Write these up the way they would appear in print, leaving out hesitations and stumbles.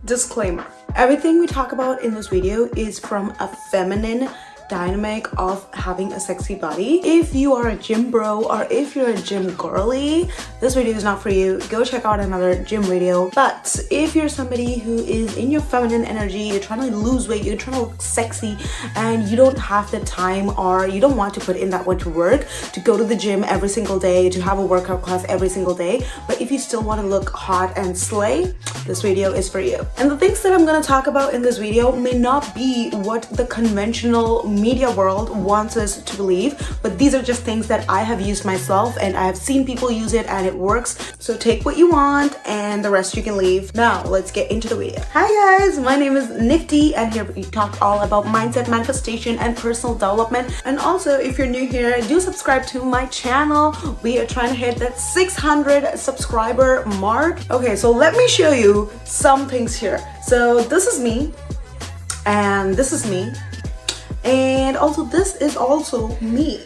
Disclaimer. Everything we talk about in this video is from a feminine dynamic of having a sexy body. If you are a gym bro or if you're a gym girly, this video is not for you. Go check out another gym video. But if you're somebody who is in your feminine energy, you're trying to lose weight, you're trying to look sexy, and you don't have the time or you don't want to put in that much work to go to the gym every single day, to have a workout class every single day, but if you still want to look hot and slay, this video is for you. And the things that I'm going to talk about in this video may not be what the conventional media world wants us to believe, but these are just things that I have used myself and I have seen people use it and it works. So take what you want and the rest you can leave. Now let's get into the video. Hi guys, my name is Nifty and here we talk all about mindset, manifestation, and personal development. And also, if you're new here, do subscribe to my channel. We are trying to hit that 600 subscriber mark. Okay, so let me show you some things here. So this is me and this is me. And also this is also me.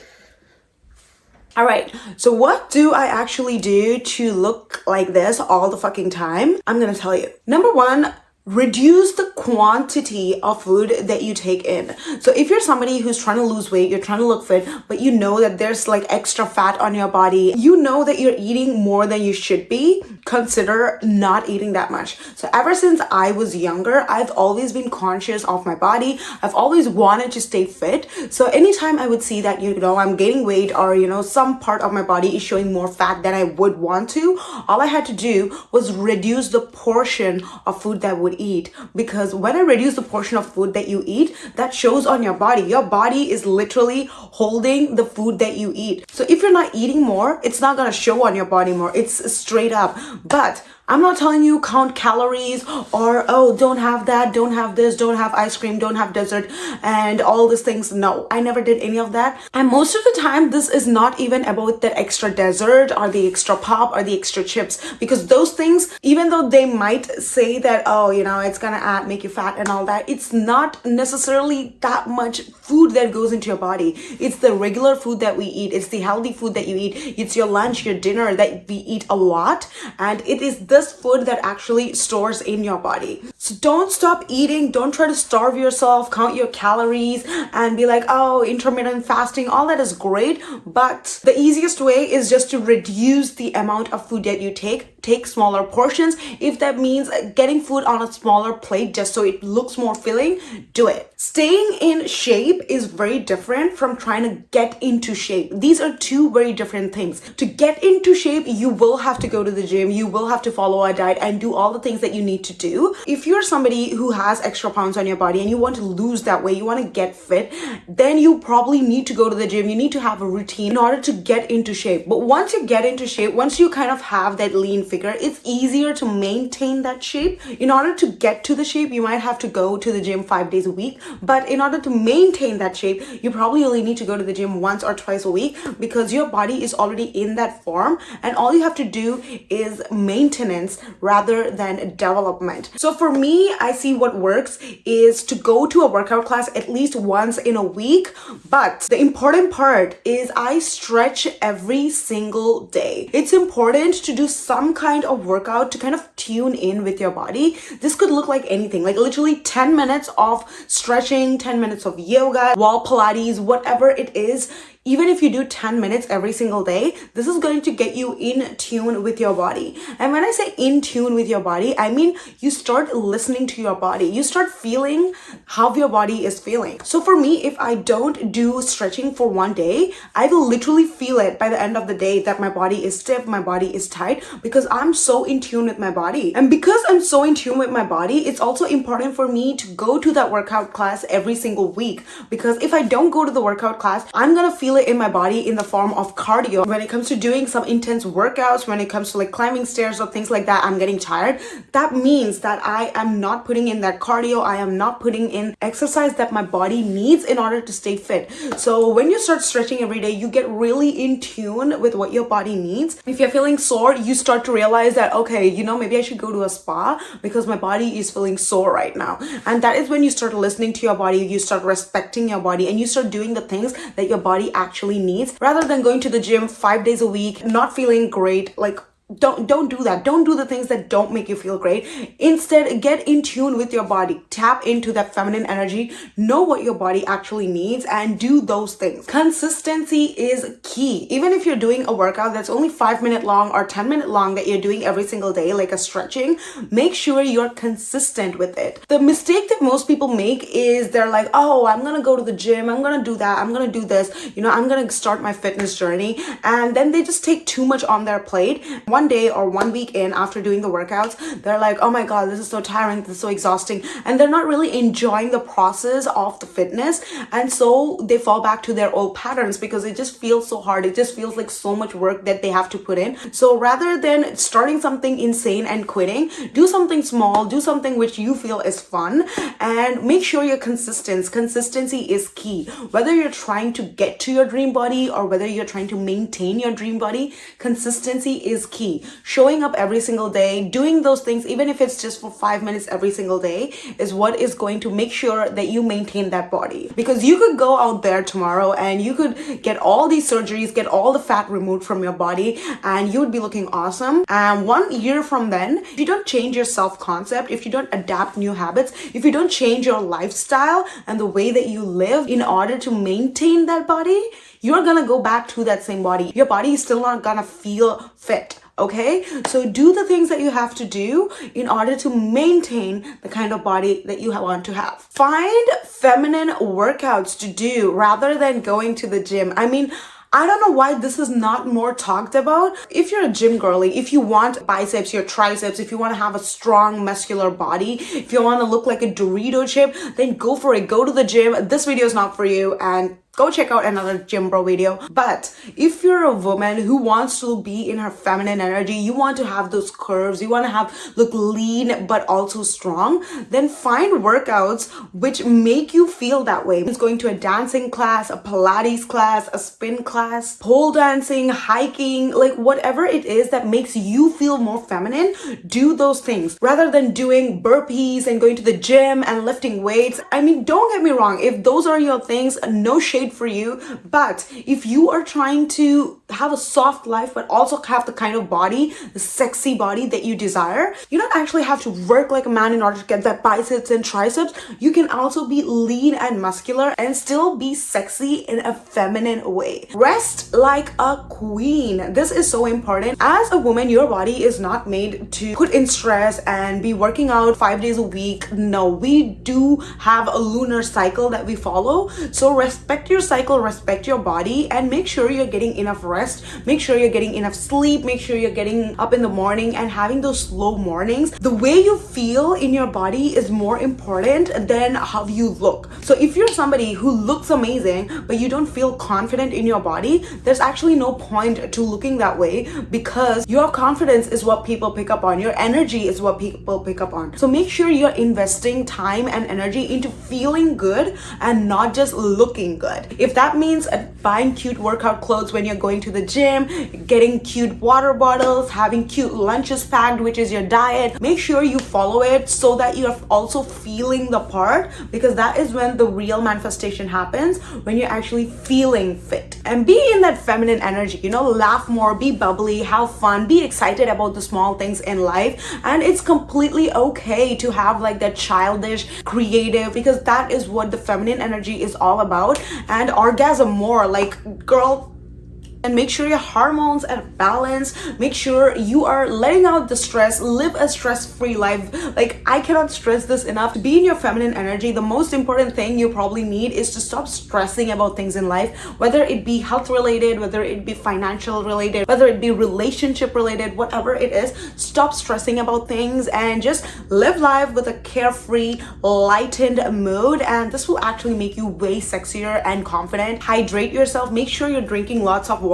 All right, so what do I actually do to look like this all the fucking time? I'm gonna tell you. Number one, reduce the quantity of food that you take in. So if you're somebody who's trying to lose weight, you're trying to look fit, but you know that there's like extra fat on your body, you know that you're eating more than you should be, consider not eating that much. So ever since I was younger, I've always been conscious of my body. I've always wanted to stay fit. So anytime I would see that, you know, I'm gaining weight or, you know, some part of my body is showing more fat than I would want to, all I had to do was reduce the portion of food that I would eat. Because when I reduce the portion of food that you eat, that shows on your body. Your body is literally holding the food that you eat. So if you're not eating more, it's not gonna show on your body more. It's straight up. But I'm not telling you count calories or, oh, don't have that, don't have this, don't have ice cream, don't have dessert, and all these things. No, I never did any of that. And most of the time, this is not even about the extra dessert or the extra pop or the extra chips, because those things, even though they might say that, oh, you know, it's gonna make you fat and all that, it's not necessarily that much food that goes into your body. It's the regular food that we eat. It's the healthy food that you eat. It's your lunch, your dinner that we eat a lot. And it is this food that actually stores in your body. So don't stop eating. Don't try to starve yourself, count your calories and be like, oh, intermittent fasting, all that is great. But the easiest way is just to reduce the amount of food that you take. Take smaller portions. If that means getting food on a smaller plate just so it looks more filling, do it. Staying in shape is very different from trying to get into shape. These are two very different things. To get into shape, you will have to go to the gym. You will have to follow a diet and do all the things that you need to do. If you're somebody who has extra pounds on your body and you want to lose that weight, you want to get fit, then you probably need to go to the gym. You need to have a routine in order to get into shape. But once you get into shape, once you kind of have that lean figure, it's easier to maintain that shape. In order to get to the shape, you might have to go to the gym 5 days a week. But in order to maintain that shape, you probably only need to go to the gym once or twice a week because your body is already in that form and all you have to do is maintenance rather than development. So for me, I see what works is to go to a workout class at least once in a week. But the important part is I stretch every single day. It's important to do some kind of workout to kind of tune in with your body. This could look like anything, like literally 10 minutes of stretching, 10 minutes of yoga, wall Pilates, whatever it is. Even if you do 10 minutes every single day, this is going to get you in tune with your body. And when I say in tune with your body, I mean you start listening to your body. You start feeling how your body is feeling. So for me, if I don't do stretching for one day, I will literally feel it by the end of the day that my body is stiff, my body is tight, because I'm so in tune with my body. And because I'm so in tune with my body, it's also important for me to go to that workout class every single week. Because if I don't go to the workout class, I'm gonna feel it in my body in the form of cardio. When it comes to doing some intense workouts, when it comes to like climbing stairs or things like that, I'm getting tired. That means that I am not putting in that cardio. I am not putting in exercise that my body needs in order to stay fit. So when you start stretching every day, you get really in tune with what your body needs. If you're feeling sore, you start to realize that, okay, you know, maybe I should go to a spa because my body is feeling sore right now. And that is when you start listening to your body, you start respecting your body, and you start doing the things that your body actually needs rather than going to the gym 5 days a week, not feeling great, like don't do that. Don't do the things that don't make you feel great. Instead, get in tune with your body. Tap into that feminine energy. Know what your body actually needs and do those things. Consistency is key. Even if you're doing a workout that's only 5 minutes long or 10 minutes long that you're doing every single day, like a stretching, make sure you're consistent with it. The mistake that most people make is they're like, oh, I'm gonna go to the gym, I'm gonna do that, I'm gonna do this, I'm gonna start my fitness journey, and then they just take too much on their plate. One day or 1 week in after doing the workouts, they're like, oh my god, this is so tiring, this is so exhausting, and they're not really enjoying the process of the fitness, and so they fall back to their old patterns because it just feels so hard. It just feels like so much work that they have to put in. So rather than starting something insane and quitting, do something small, do something which you feel is fun, and make sure you're consistent. Consistency is key. Whether you're trying to get to your dream body or whether you're trying to maintain your dream body, consistency is key. Showing up every single day, doing those things, even if it's just for 5 minutes every single day, is what is going to make sure that you maintain that body. Because you could go out there tomorrow and you could get all these surgeries, get all the fat removed from your body, and you would be looking awesome. And 1 year from then, if you don't change your self-concept, if you don't adapt new habits, if you don't change your lifestyle and the way that you live in order to maintain that body, you're gonna go back to that same body. Your body is still not gonna feel fit. Okay, so do the things that you have to do in order to maintain the kind of body that you want to have. Find feminine workouts to do rather than going to the gym. I don't know why this is not more talked about. If you're a gym girly, if you want biceps, your triceps, if you want to have a strong muscular body, if you want to look like a Dorito chip, then go for it. Go to the gym. This video is not for you, and go check out another gym bro video. But if you're a woman who wants to be in her feminine energy, you want to have those curves, you want to look lean but also strong, then find workouts which make you feel that way. It's going to a dancing class, a Pilates class, a spin class, pole dancing, hiking, like whatever it is that makes you feel more feminine. Do those things rather than doing burpees and going to the gym and lifting weights. Don't get me wrong, if those are your things, no shade for you, but if you are trying to have a soft life but also have the kind of body, the sexy body that you desire, you don't actually have to work like a man in order to get that biceps and triceps. You can also be lean and muscular and still be sexy in a feminine way. Rest like a queen. This is so important. As a woman, your body is not made to put in stress and be working out 5 days a week. No, we do have a lunar cycle that we follow, so respect your cycle, respect your body, and make sure you're getting enough rest, make sure you're getting enough sleep, make sure you're getting up in the morning and having those slow mornings. The way you feel in your body is more important than how you look. So if you're somebody who looks amazing but you don't feel confident in your body, there's actually no point to looking that way, because your confidence is what people pick up on, your energy is what people pick up on. So make sure you're investing time and energy into feeling good and not just looking good. If that means buying cute workout clothes when you're going to the gym, getting cute water bottles, having cute lunches packed, which is your diet, make sure you follow it so that you're also feeling the part, because that is when the real manifestation happens, when you're actually feeling fit. And be in that feminine energy, laugh more, be bubbly, have fun, be excited about the small things in life. And it's completely okay to have like that childish, creative, because that is what the feminine energy is all about. And orgasm more, like, girl, and make sure your hormones are balanced. Make sure you are letting out the stress. Live a stress-free life. Like, I cannot stress this enough. To be in your feminine energy, the most important thing you probably need is to stop stressing about things in life, whether it be health related, whether it be financial related, whether it be relationship related, whatever it is. Stop stressing about things and just live life with a carefree, lightened mood, and this will actually make you way sexier and confident. Hydrate yourself. Make sure you're drinking lots of water.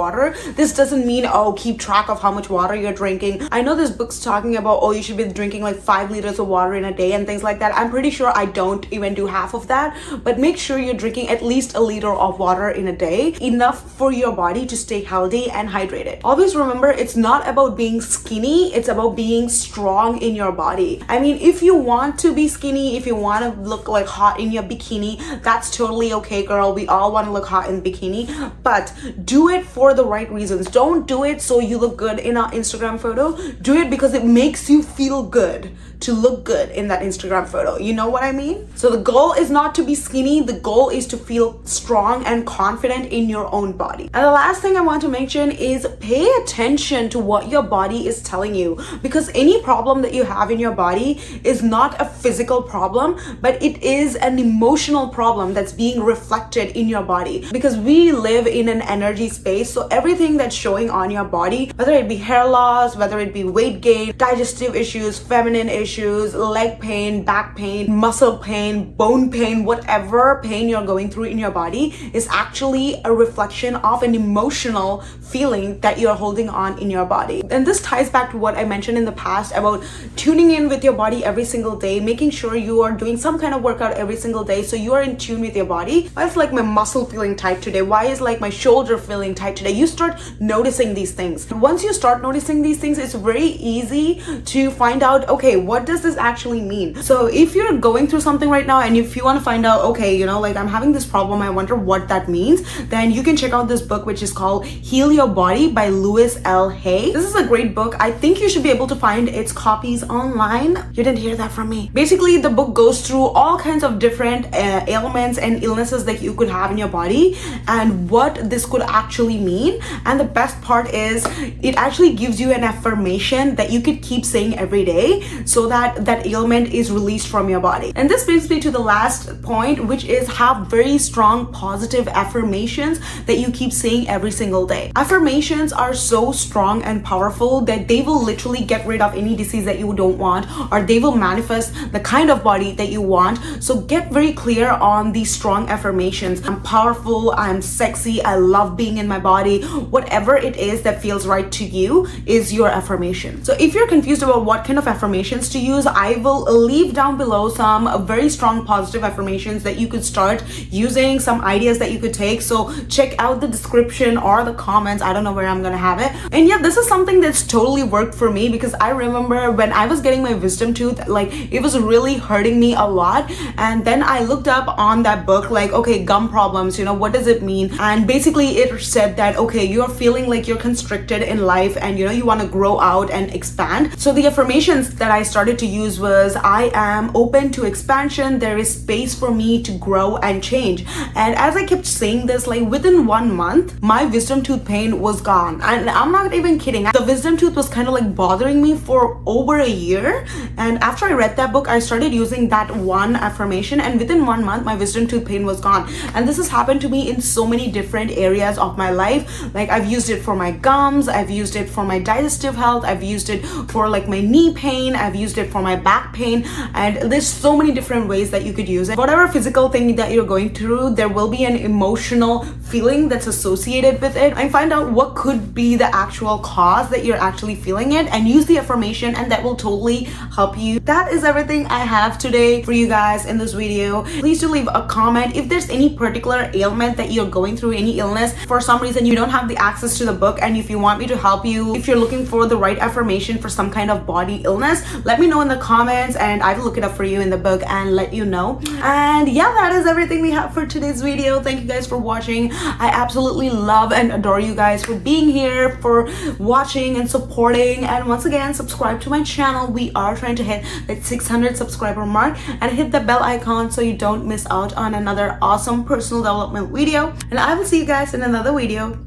This doesn't mean, keep track of how much water you're drinking. I know there's books talking about, you should be drinking like 5 liters of water in a day and things like that. I'm pretty sure I don't even do half of that, but make sure you're drinking at least a liter of water in a day, enough for your body to stay healthy and hydrated. Always remember, it's not about being skinny, it's about being strong in your body. If you want to be skinny, if you want to look like hot in your bikini, that's totally okay, girl. We all want to look hot in bikini, but do it for for the right reasons. Don't do it so you look good in an Instagram photo. Do it because it makes you feel good to look good in that Instagram photo. You know what I mean? So the goal is not to be skinny. The goal is to feel strong and confident in your own body. And the last thing I want to mention is pay attention to what your body is telling you, because any problem that you have in your body is not a physical problem, but it is an emotional problem that's being reflected in your body, because we live in an energy space. So everything that's showing on your body, whether it be hair loss, whether it be weight gain, digestive issues, feminine issues, leg pain, back pain, muscle pain, bone pain, whatever pain you're going through in your body is actually a reflection of an emotional feeling that you're holding on in your body. And this ties back to what I mentioned in the past about tuning in with your body every single day, making sure you are doing some kind of workout every single day so you are in tune with your body. Why is like my muscle feeling tight today? Why is like my shoulder feeling tight today? You start noticing these things. Once you start noticing these things, it's very easy to find out, okay, what does this actually mean? So if you're going through something right now and if you want to find out, okay, you know, like I'm having this problem, I wonder what that means, then you can check out this book, which is called Heal Your Body by Louise L. Hay. This is a great book. I think you should be able to find its copies online. You didn't hear that from me. Basically, the book goes through all kinds of different ailments and illnesses that you could have in your body and what this could actually mean. And the best part is it actually gives you an affirmation that you could keep saying every day so that that ailment is released from your body. And this brings me to the last point, which is have very strong positive affirmations that you keep saying every single day. Affirmations are so strong and powerful that they will literally get rid of any disease that you don't want, or they will manifest the kind of body that you want. So get very clear on these strong affirmations. I'm powerful, I'm sexy, I love being in my body. Whatever it is that feels right to you is your affirmation. So if you're confused about what kind of affirmations to use, I will leave down below some very strong positive affirmations that you could start using, some ideas that you could take. So check out the description or the comments. I don't know where I'm gonna have it. And yeah, this is something that's totally worked for me, because I remember when I was getting my wisdom tooth, like it was really hurting me a lot. And then I looked up on that book, like, okay, gum problems, you know, what does it mean? And basically it said that, okay, you're feeling like you're constricted in life and you know, you want to grow out and expand. So the affirmations that I started to use was, I am open to expansion. There is space for me to grow and change. And as I kept saying this, like within 1 month, my wisdom tooth pain was gone. And I'm not even kidding. The wisdom tooth was kind of like bothering me for over a year. And after I read that book, I started using that one affirmation, and within 1 month, my wisdom tooth pain was gone. And this has happened to me in so many different areas of my life. Like I've used it for my gums, I've used it for my digestive health, I've used it for like my knee pain, I've used it for my back pain, and there's so many different ways that you could use it. Whatever physical thing that you're going through, there will be an emotional feeling that's associated with it, and find out what could be the actual cause that you're actually feeling it, and use the affirmation, and that will totally help you. That is everything I have today for you guys in this video. Please do leave a comment if there's any particular ailment that you're going through, any illness, for some reason you don't have the access to the book, and if you want me to help you, if you're looking for the right affirmation for some kind of body illness, let me know in the comments and I will look it up for you in the book and let you know. And yeah, that is everything we have for today's video. Thank you guys for watching. I absolutely love and adore you guys for being here, for watching and supporting. And once again, subscribe to my channel. We are trying to hit that 600 subscriber mark, and hit the bell icon so you don't miss out on another awesome personal development video. And I will see you guys in another video.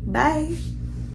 Bye.